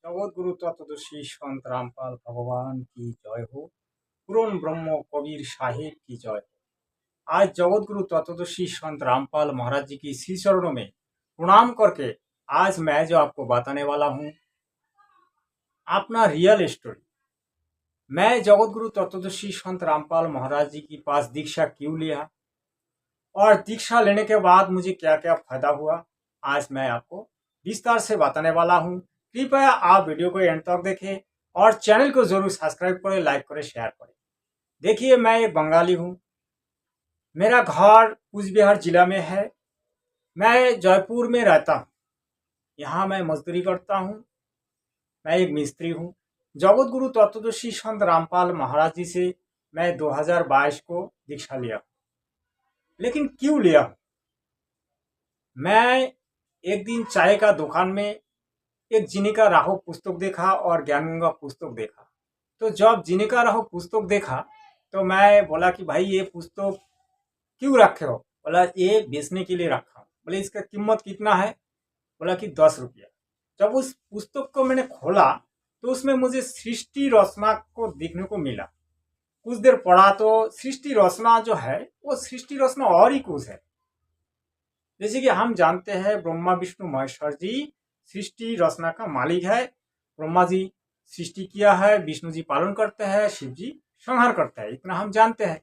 जगत गुरु तत्वदर्शी संत रामपाल भगवान की जय हो। पूर्ण ब्रह्म कबीर साहिब की जय हो। आज जगत गुरु तत्वदर्शी संत रामपाल महाराज जी की श्री चरणों में प्रणाम करके आज मैं जो आपको बताने वाला हूँ अपना रियल स्टोरी। मैं जगत गुरु तत्वदर्शी संत रामपाल महाराज जी के पास दीक्षा क्यों लिया और दीक्षा लेने के बाद मुझे क्या क्या फायदा हुआ, आज मैं आपको विस्तार से बताने वाला हूँ। कृपया आप वीडियो को एंड तक देखें और चैनल को जरूर सब्सक्राइब करें, लाइक करें, शेयर करें। देखिए, मैं एक बंगाली हूँ। मेरा घर कूचबिहार जिला में है। मैं जयपुर में रहता हूँ। यहाँ मैं मजदूरी करता हूँ। मैं एक मिस्त्री हूँ। जगत गुरु तत्वदर्शी संत रामपाल महाराज जी से मैं 2022 को दीक्षा लिया। लेकिन क्यों लिया? मैं एक दिन चाय का दुकान में एक जिनिका राहो पुस्तक देखा और ज्ञानगंगा पुस्तक देखा। तो जब जिनिका राहो पुस्तक देखा तो मैं बोला कि भाई ये पुस्तक क्यों रखे हो? बोला ये बेचने के लिए रखा हूँ। बोले इसका कीमत कितना है? बोला कि 10 रुपया। जब उस पुस्तक को मैंने खोला तो उसमें मुझे सृष्टि रचना को देखने को मिला। कुछ देर पढ़ा तो सृष्टि रचना जो है वो सृष्टि रचना और ही कुछ है। जैसे कि हम जानते हैं ब्रह्मा विष्णु महेश्वर जी सृष्टि रचना का मालिक है। ब्रह्मा जी सृष्टि किया है, विष्णु जी पालन करते हैं, शिव जी संहार करते हैं, इतना हम जानते हैं।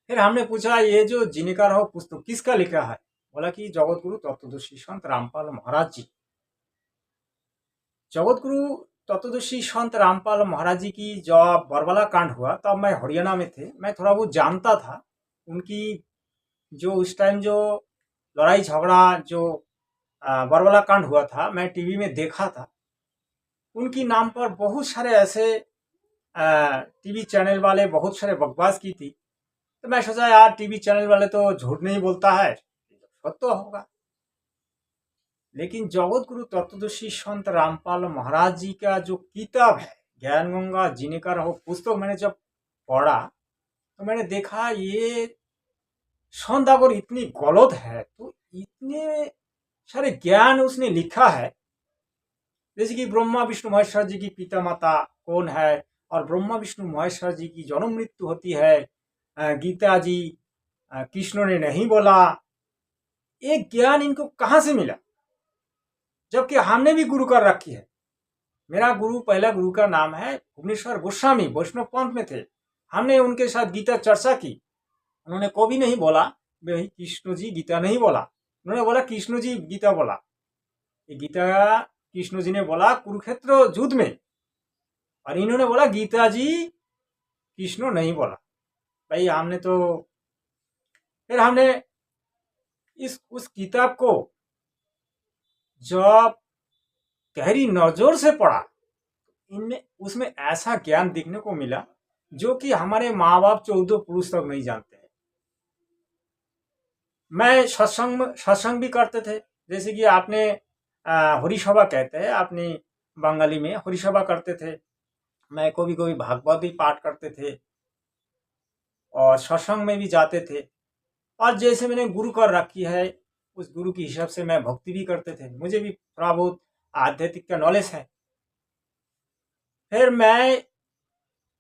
फिर हमने पूछा ये जो जिनिका राहो पुस्तक किसका लिखा है? बोला कि जगत गुरु तत्वदर्शी संत रामपाल महाराज जी। जगत गुरु तत्वदर्शी संत रामपाल महाराज जी की जब बरबला कांड हुआ तब मैं हरियाणा में थे। मैं थोड़ा बहुत जानता था उनकी जो उस टाइम जो लड़ाई झगड़ा जो बरबला कांड हुआ था, मैं टीवी में देखा था। उनकी नाम पर बहुत सारे ऐसे टीवी चैनल वाले बहुत सारे बकवास की थी। तो मैं सोचा यार टीवी चैनल वाले तो झूठ नहीं बोलता है, सत्य तो होगा। लेकिन जगत गुरु तत्वदर्शी संत रामपाल महाराज जी का जो किताब है ज्ञानगंगा जिनिका राहो पुस्तक मैंने जब पढ़ा तो मैंने देखा ये संत अगर इतनी गलत है तो इतने सारे ज्ञान उसने लिखा है। जैसे कि ब्रह्मा विष्णु महेश्वर जी की पिता माता कौन है और ब्रह्मा विष्णु महेश्वर जी की जन्म मृत्यु होती है। गीता जी कृष्ण ने नहीं बोला। एक ज्ञान इनको कहाँ से मिला? जबकि हमने भी गुरु कर रखी है। मेरा गुरु पहला गुरु का नाम है भुवनेश्वर गोस्वामी, वैष्णव पंथ में थे। हमने उनके साथ गीता चर्चा की। उन्होंने कभी नहीं बोला भाई कृष्ण जी गीता नहीं बोला। उन्होंने बोला कृष्ण जी गीता बोला। ये गीता कृष्ण जी ने बोला कुरुक्षेत्र युद्ध में, और इन्होंने बोला गीता जी कृष्ण नहीं बोला। भाई हमने तो फिर हमने उस किताब को जब गहरी नजर से पढ़ा, इनमें उसमें ऐसा ज्ञान देखने को मिला जो कि हमारे माँ बाप 14 पुरुष तक नहीं जानते हैं। मैं सत्संग भी करते थे। जैसे कि आपने हरिसभा कहते हैं, अपनी बंगाली में हरिसभा करते थे। मैं कभी कभी भागवत भी पाठ करते थे और सत्संग में भी जाते थे। और जैसे मैंने गुरु कर रखी है उस गुरु के हिसाब से मैं भक्ति भी करते थे। मुझे भी थोड़ा बहुत आध्यात्मिक का नॉलेज है। फिर मैं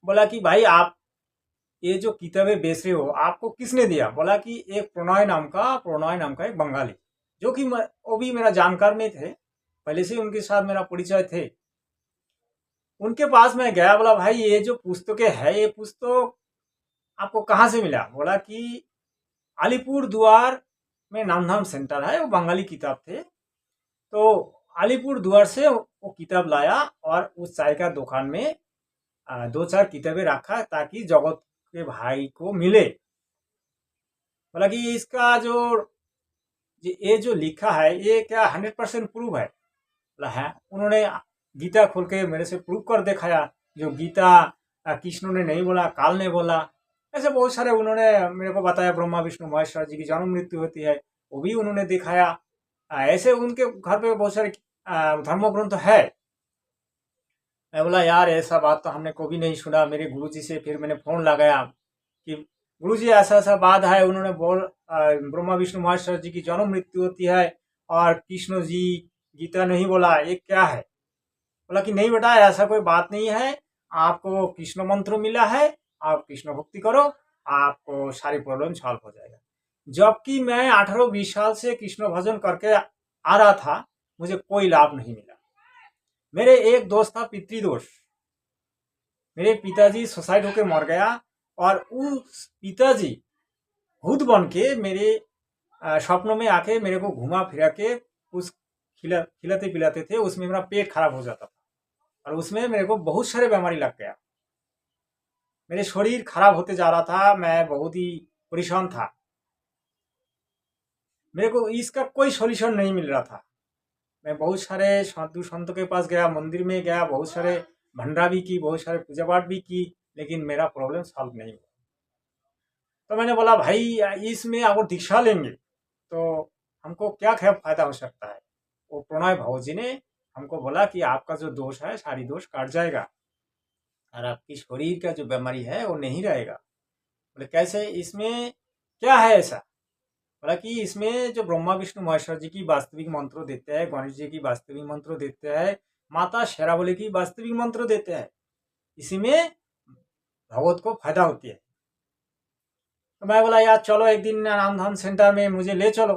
बोला कि भाई आप ये जो किताबें बेच रहे हो आपको किसने दिया? बोला कि एक प्रणय नाम का एक बंगाली, जो कि वो भी मेरा जानकार में थे, पहले से उनके साथ मेरा परिचय थे। उनके पास मैं गया, बोला भाई ये जो पुस्तकें है ये पुस्तक आपको कहाँ से मिला? बोला कि अलीपुर द्वार में नामधाम सेंटर है, वो बंगाली किताब थे। तो अलीपुर द्वार से वो किताब लाया और उस चाय का दुकान में 2-4 किताबें रखा ताकि जगत के भाई को मिले। बोला कि इसका जो ये जो लिखा है ये क्या 100% प्रूव है? बोला है। उन्होंने गीता खोल के मेरे से प्रूव कर दिखाया, जो गीता कृष्ण ने नहीं बोला, काल ने बोला। ऐसे बहुत सारे उन्होंने मेरे को बताया। ब्रह्मा विष्णु महेश्वर जी की जन्म मृत्यु होती है वो भी उन्होंने दिखाया। ऐसे उनके घर पे बहुत सारे धर्म ग्रंथ है। मैं बोला यार ऐसा बात तो हमने कभी नहीं सुना मेरे गुरुजी से। फिर मैंने फोन लगाया कि गुरुजी ऐसा ऐसा बात है, उन्होंने ब्रह्मा विष्णु महेश्वर जी की जन्म मृत्यु होती है और कृष्ण जी गीता नहीं बोला, ये क्या है? बोला कि नहीं बेटा, ऐसा कोई बात नहीं है, आपको कृष्ण मंत्र मिला है, आप कृष्ण भक्ति करो, आपको सारी प्रॉब्लम सॉल्व हो जाएगा। जबकि मैं 18-20 साल से कृष्ण भजन करके आ रहा था, मुझे कोई लाभ नहीं मिला। मेरे एक दोस्त था पितृदोष, मेरे पिताजी सुसाइड होकर मर गया, और उस पिताजी भूत बन के मेरे सपनों में आके मेरे को घुमा फिरा के उस खिलाते पिलाते थे। उसमें मेरा पेट खराब हो जाता था, और उसमें मेरे को बहुत सारे बीमारी लग गया। मेरे शरीर खराब होते जा रहा था, मैं बहुत ही परेशान था। मेरे को इसका कोई सॉल्यूशन नहीं मिल रहा था। मैं बहुत सारे साधु संतों के पास गया, मंदिर में गया, बहुत सारे भंडारा भी की, बहुत सारे पूजा पाठ भी की, लेकिन मेरा प्रॉब्लम सॉल्व नहीं हुआ। तो मैंने बोला भाई, इसमें अगर दीक्षा लेंगे तो हमको क्या क्या फायदा हो सकता है। वो प्रणय भाव जी ने हमको बोला कि आपका जो दोष है, सारी दोष काट जाएगा, और आपकी शरीर का जो बीमारी है वो नहीं रहेगा। बोले कैसे, इसमें क्या है ऐसा? बोला कि इसमें जो ब्रह्मा विष्णु महेश्वर जी की वास्तविक मंत्र देते हैं, गणेश जी की वास्तविक मंत्र देते हैं, माता शेरावली की वास्तविक मंत्र देते हैं, इसी में भगवत को फायदा होती है। तो मैं बोला यार चलो एक दिन नामधाम सेंटर में मुझे ले चलो।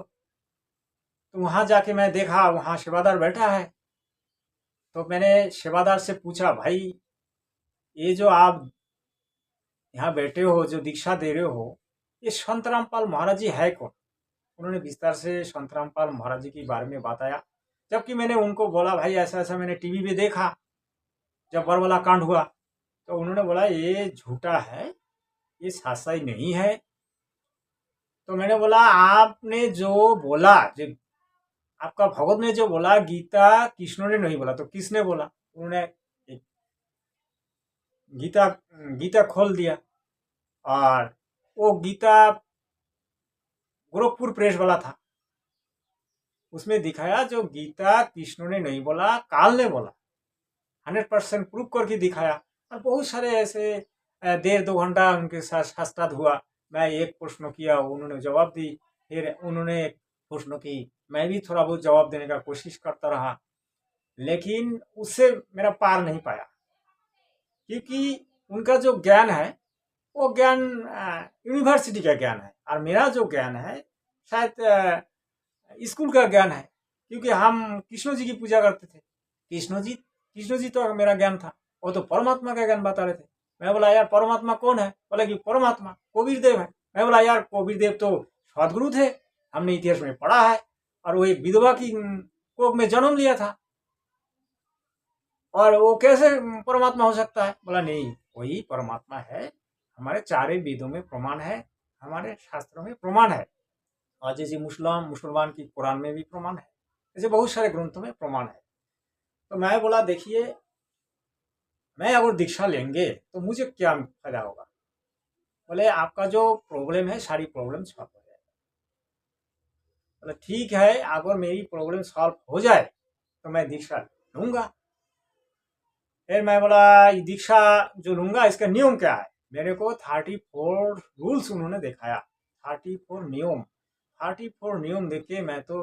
तो वहां जाके मैं देखा, वहां सेवादार बैठा है। तो मैंने सेवादार से पूछा, भाई ये जो आप यहाँ बैठे हो, जो दीक्षा दे रहे हो, ये संत रामपाल महाराज जी है कौन? उन्होंने विस्तार से संत रामपाल महाराज जी के बारे में बताया। जबकि मैंने उनको बोला भाई ऐसा ऐसा मैंने टीवी में देखा जब बरवाला कांड हुआ। तो उन्होंने बोला ये झूठा है, ये सच्चाई नहीं है। तो मैंने बोला आपने जो बोला, जो आपका भगवत ने जो बोला, गीता कृष्ण ने नहीं बोला तो किसने बोला? उन्होंने एक गीता गीता खोल दिया, और वो गीता गोरखपुर प्रेस वाला था, उसमें दिखाया जो गीता कृष्ण ने नहीं बोला, काल ने बोला। 100% प्रूफ करके दिखाया। और बहुत सारे ऐसे 1.5-2 घंटा उनके साथ साक्षात हुआ। मैं एक प्रश्न किया, उन्होंने जवाब दी, फिर उन्होंने एक प्रश्न की, मैं भी थोड़ा बहुत जवाब देने का कोशिश करता रहा, लेकिन उससे मेरा पार नहीं पाया। क्योंकि उनका जो ज्ञान है वो ज्ञान यूनिवर्सिटी का ज्ञान है, और मेरा जो ज्ञान है शायद स्कूल का ज्ञान है। क्योंकि हम कृष्ण जी की पूजा करते थे, कृष्ण जी तो मेरा ज्ञान था, वो तो परमात्मा का ज्ञान बता रहे थे। मैं बोला यार परमात्मा कौन है? बोला कि परमात्मा कबीर देव है। मैं बोला यार कबीर देव तो सदगुरु थे, हमने इतिहास में पढ़ा है, और वो एक विधवा की कोख में जन्म लिया था, और वो कैसे परमात्मा हो सकता है? बोला नहीं, वही परमात्मा है, हमारे चारे वेदों में प्रमाण है, हमारे शास्त्रों में प्रमाण है, और जैसे मुसलमान की कुरान में भी प्रमाण है, ऐसे बहुत सारे ग्रंथों में प्रमाण है। तो मैं बोला देखिए, मैं अगर दीक्षा लेंगे तो मुझे क्या फायदा होगा? बोले आपका जो प्रॉब्लम है सारी प्रॉब्लम सॉल्व हो जाएगा। बोले ठीक है, अगर मेरी प्रॉब्लम सॉल्व हो जाए तो मैं दीक्षा लूंगा। फिर मैं बोला ये दीक्षा जो लूंगा इसका नियम क्या है? मेरे को 34 रूल्स उन्होंने दिखाया, 34 नियम देख के मैं तो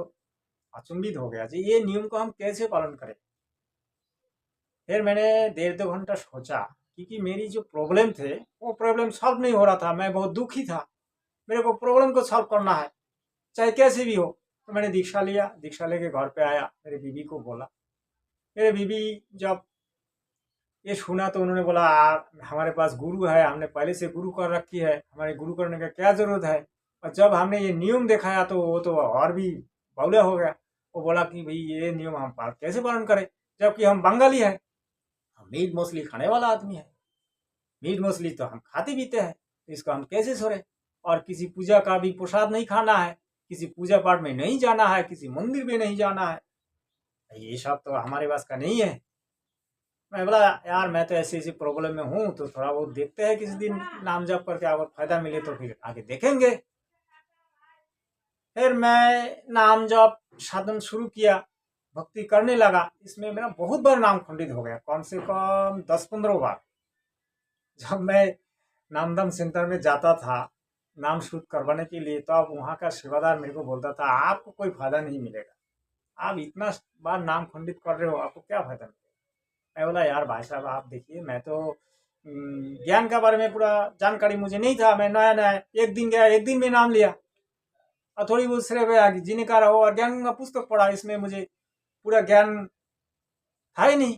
अचंभित हो गया जी, ये नियम को हम कैसे पालन करें। फिर मैंने 1.5-2 घंटा सोचा, क्योंकि मेरी जो प्रॉब्लम थे वो प्रॉब्लम सॉल्व नहीं हो रहा था, मैं बहुत दुखी था, मेरे को प्रॉब्लम को सॉल्व करना है चाहे कैसे भी हो। तो मैंने दीक्षा लिया, दीक्षा लेके घर पे आया, मेरी बीवी को बोला। मेरे बीवी जब ये सुना तो उन्होंने बोला हमारे पास गुरु है, हमने पहले से गुरु कर रखी है, हमारे गुरु करने का क्या जरूरत है। और जब हमने ये नियम दिखाया तो वो तो और भी बावला हो गया। वो बोला कि भाई ये नियम हम कैसे पालन करें, जबकि हम बंगाली है, हम मीट मछली खाने वाला आदमी है, मीट मछली तो हम खाते पीते हैं, तो इसको हम कैसे छोड़े। और किसी पूजा का भी प्रसाद नहीं खाना है, किसी पूजा पाठ में नहीं जाना है, किसी मंदिर में नहीं जाना है, ये सब तो हमारे पास का नहीं है। मैं बोला यार मैं तो ऐसी ऐसी प्रॉब्लम में हूँ, तो थोड़ा बहुत देखते हैं किसी दिन नाम जप करके, अगर फायदा मिले तो फिर आगे देखेंगे। फिर मैं नाम जप साधन शुरू किया, भक्ति करने लगा। इसमें मेरा बहुत बार नाम खंडित हो गया, कम से कम 10-15 बार। जब मैं नामधाम सेंटर में जाता था नाम शुरू करवाने के लिए, तो अब वहाँ का सेवादार मेरे को बोलता था आपको कोई फायदा नहीं मिलेगा, आप इतना बार नाम खंडित कर रहे हो, आपको क्या फायदा मिलेगा। मैं बोला यार भाई साहब आप देखिए, मैं तो ज्ञान के बारे में पूरा जानकारी मुझे नहीं था, मैं नया नया एक दिन गया, एक दिन में नाम लिया और थोड़ी बहुत सिर्फ जीने का रहो और ज्ञान का पुस्तक पढ़ा, इसमें मुझे पूरा ज्ञान था ही नहीं।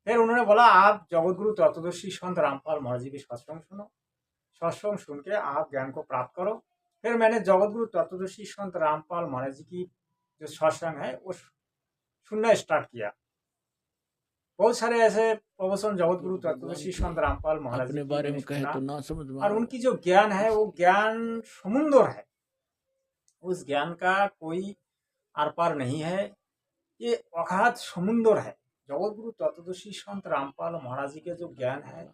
फिर उन्होंने बोला आप जगतगुरु तत्वदर्शी संत रामपाल महाराज जी की सत्संग सुनो, सत्संग सुन के आप ज्ञान को प्राप्त करो। फिर मैंने जगतगुरु तत्वदर्शी संत रामपाल महाराज जी की जो सत्संग है वो सुनना स्टार्ट किया। बहुत सारे ऐसे प्रवचन जगतगुरु तत्वदर्शी संत रामपाल महाराज जी अपने की बारे मैंने में कहे सुना तो ना समझ में और आवे। उनकी जो ज्ञान है वो ज्ञान समुंदर है, उस ज्ञान का कोई आर पार नहीं है, ये अगाध समुंदर है। जगतगुरु तत्वदर्शी संत रामपाल महाराज जी के जो ज्ञान है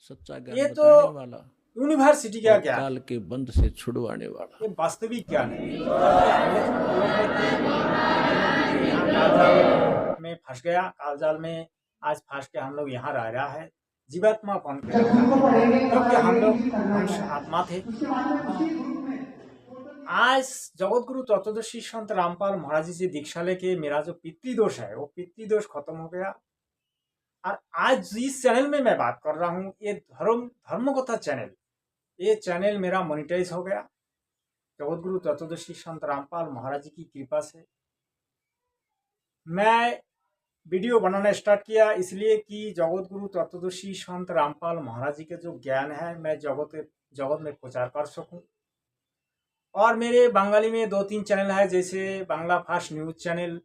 सच्चा ये ज्ञान तो बताने वाला यूनिवर्सिटी का और ज्ञान है, काल के बंध से छुड़वाने वाला। ये वास्तविक ज्ञान है। कालजाल में फंस गया, कालजाल में आज फंस के हम लोग यहाँ रह रहा है, जीवात्मा बन के क्योंकि हम लोग आत्मा थे। आज जगतगुरु तत्वदर्शी संत रामपाल महाराज जी से दीक्षा लेके मेरा जो पितृदोष है वो पितृदोष खत्म हो गया। और आज इस चैनल में मैं बात कर रहा हूँ, ये धर्मकथा चैनल, ये चैनल मेरा मोनिटाइज हो गया जगतगुरु तत्वदर्शी संत रामपाल महाराज जी की कृपा से। मैं वीडियो बनाना स्टार्ट किया इसलिए कि जगतगुरु तत्वदर्शी संत रामपाल महाराज जी के जो ज्ञान है मैं जगत में प्रचार कर सकूं। और मेरे बंगाली में 2-3 चैनल है, जैसे बांग्ला फास्ट न्यूज चैनल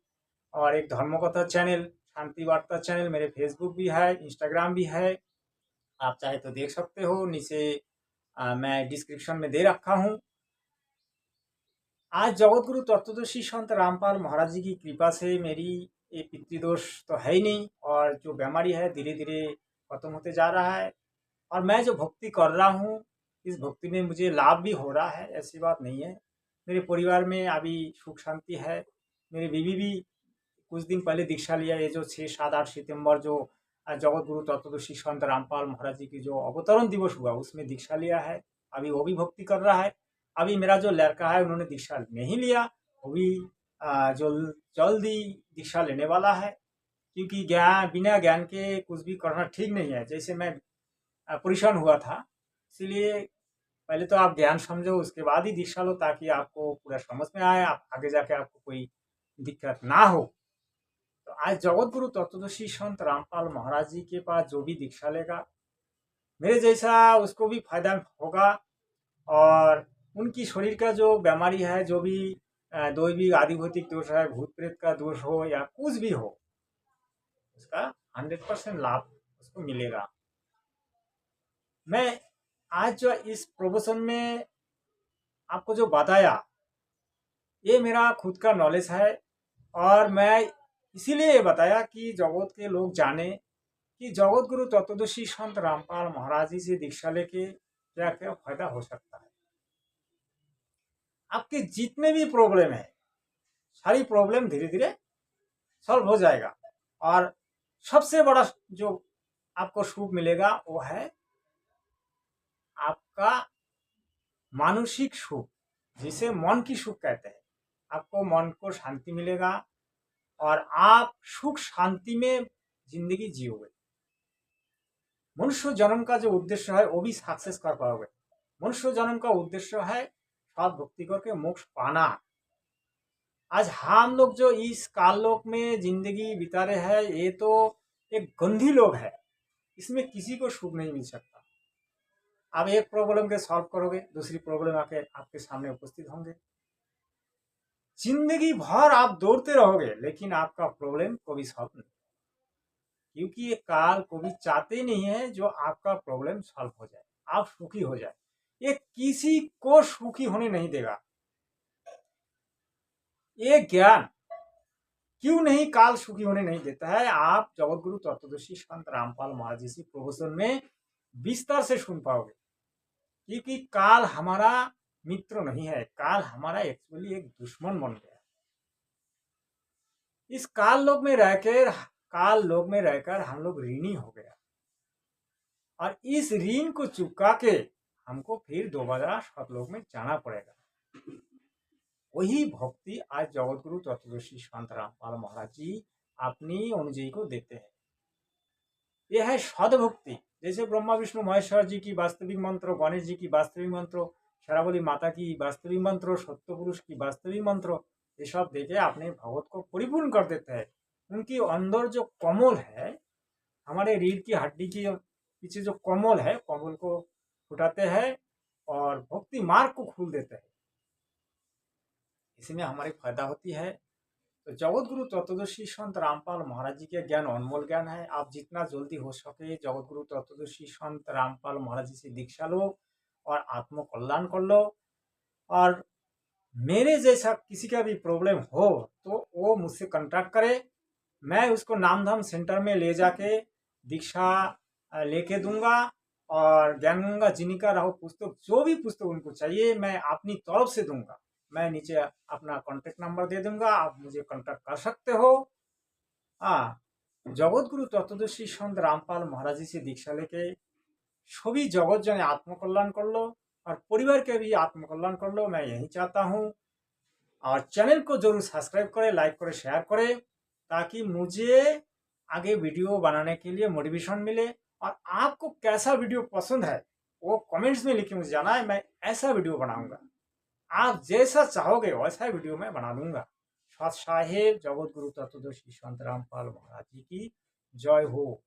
और एक धर्मकथा चैनल, शांति वार्ता चैनल। मेरे फेसबुक भी है, इंस्टाग्राम भी है, आप चाहे तो देख सकते हो, नीचे मैं डिस्क्रिप्शन में दे रखा हूँ। आज जगतगुरु तत्वदर्शी संत रामपाल महाराज जी की कृपा से मेरी ये पितृदोष तो है ही नहीं और जो बीमारी है धीरे धीरे खत्म होते जा रहा है। और मैं जो भक्ति कर रहा हूँ इस भक्ति में मुझे लाभ भी हो रहा है, ऐसी बात नहीं है। मेरे परिवार में अभी सुख शांति है। मेरी बीवी भी कुछ दिन पहले दीक्षा लिया, ये जो 6-7-8 सितंबर जो जगतगुरु तत्वदर्शी संत रामपाल महाराज जी की जो अवतरण दिवस हुआ उसमें दीक्षा लिया है। अभी वो भी भक्ति कर रहा है। अभी मेरा जो लड़का है उन्होंने दीक्षा नहीं लिया, वो भी जो जल्दी दीक्षा लेने वाला है, क्योंकि ज्ञान बिना ज्ञान के कुछ भी करना ठीक नहीं है। जैसे मैं परेशान हुआ था, इसीलिए पहले तो आप ज्ञान समझो उसके बाद ही दीक्षा लो, ताकि आपको पूरा समझ में आए, आप आगे जाके आपको कोई दिक्कत ना हो। तो आज जगतगुरु तत्वदर्शी संत रामपाल महाराज जी के पास जो भी दीक्षा लेगा मेरे जैसा उसको भी फायदा होगा। और उनकी शरीर का जो बीमारी है, जो भी दैविक आदि भौतिक दोष है, भूत प्रेत का दोष हो या कुछ भी हो, उसका 100% लाभ उसको मिलेगा। मैं आज जो इस प्रवचन में आपको जो बताया ये मेरा खुद का नॉलेज है और मैं इसीलिए ये बताया कि जगत के लोग जाने कि जगतगुरु तत्वदर्शी संत रामपाल महाराज जी से दीक्षा लेके क्या क्या फायदा हो सकता है। आपके जितने भी प्रॉब्लम है सारी प्रॉब्लम धीरे धीरे सॉल्व हो जाएगा। और सबसे बड़ा जो आपको सुख मिलेगा वो है आपका मानसिक सुख, जिसे मन की सुख कहते हैं। आपको मन को शांति मिलेगा और आप सुख शांति में जिंदगी जियोगे। मनुष्य जन्म का जो उद्देश्य है वो भी सक्सेस कर पाओगे। मनुष्य जन्म का उद्देश्य है सद भक्ति करके मोक्ष पाना। आज हम लोग जो इस काल लोक में जिंदगी बिता रहे हैं ये तो एक गंदी लोग है, इसमें किसी को सुख नहीं मिल सकता। आप एक प्रॉब्लम के सॉल्व करोगे, दूसरी प्रॉब्लम आके आपके सामने उपस्थित होंगे। जिंदगी भर आप दौड़ते रहोगे लेकिन आपका प्रॉब्लम कभी सॉल्व नहीं, क्योंकि ये काल कभी चाहते नहीं है जो आपका प्रॉब्लम सॉल्व हो जाए, आप सुखी हो जाए। ये किसी को सुखी होने नहीं देगा। ये ज्ञान क्यों नहीं काल सुखी होने नहीं देता है, आप जगतगुरु तत्वदर्शी संत रामपाल महाराज जी प्रवचन में विस्तार से सुन पाओगे। क्योंकि काल हमारा मित्र नहीं है, काल हमारा एक्चुअली एक दुश्मन बन गया। इस काल लोक में रहकर हम लोग ऋणी हो गया और इस ऋण को चुका के हमको फिर दोबारा सतलोक में जाना पड़ेगा। वही भक्ति आज जगतगुरु तत्वदर्शी संत रामपाल महाराज जी अपनी अनुयायी को देते हैं। ये है सद्भक्ति। जैसे ब्रह्मा विष्णु महेश्वर जी की वास्तविक मंत्र, गणेश जी की वास्तविक मंत्र, शेरावली माता की वास्तविक मंत्र, सत्य पुरुष की वास्तविक मंत्र, ये सब देके अपने भगवत को परिपूर्ण कर देते हैं। उनकी अंदर जो कमल है, हमारे रीढ़ की हड्डी के पीछे जो कमल है, कमल को फुटाते हैं और भक्ति मार्ग को खोल देते हैं। इसी में हमारी फायदा होती है। तो जगत गुरु तत्वदर्शी संत रामपाल महाराज जी के ज्ञान अनमोल ज्ञान है। आप जितना जल्दी हो सके जगत गुरु तत्वदर्शी संत रामपाल महाराज जी से दीक्षा लो और आत्म कल्याण कर लो। और मेरे जैसा किसी का भी प्रॉब्लम हो तो वो मुझसे कांटेक्ट करे, मैं उसको नामधाम सेंटर में ले जाके दीक्षा लेके दूंगा। और ज्ञान गंगा जिनिका राव पुस्तक, जो भी पुस्तक उनको चाहिए मैं अपनी तरफ से दूंगा। मैं नीचे अपना कॉन्टेक्ट नंबर दे दूंगा, आप मुझे कॉन्टेक्ट कर सकते हो। हाँ, जगत गुरु तत्वदर्शी संत रामपाल महाराज जी से दीक्षा लेके सभी जगत जने आत्मकल्याण कर लो और परिवार के भी आत्मकल्याण कर लो, मैं यही चाहता हूँ। और चैनल को जरूर सब्सक्राइब करें, लाइक करें, शेयर करें, ताकि मुझे आगे वीडियो बनाने के लिए मोटिवेशन मिले। और आपको कैसा वीडियो पसंद है वो कमेंट्स में लिख मुझे जाना है, मैं ऐसा वीडियो बनाऊंगा। आप जैसा चाहोगे वैसा वीडियो मैं बना दूंगा। सत साहेब जगत गुरु तत्वदर्शी संत रामपाल महाराज जी की जय हो।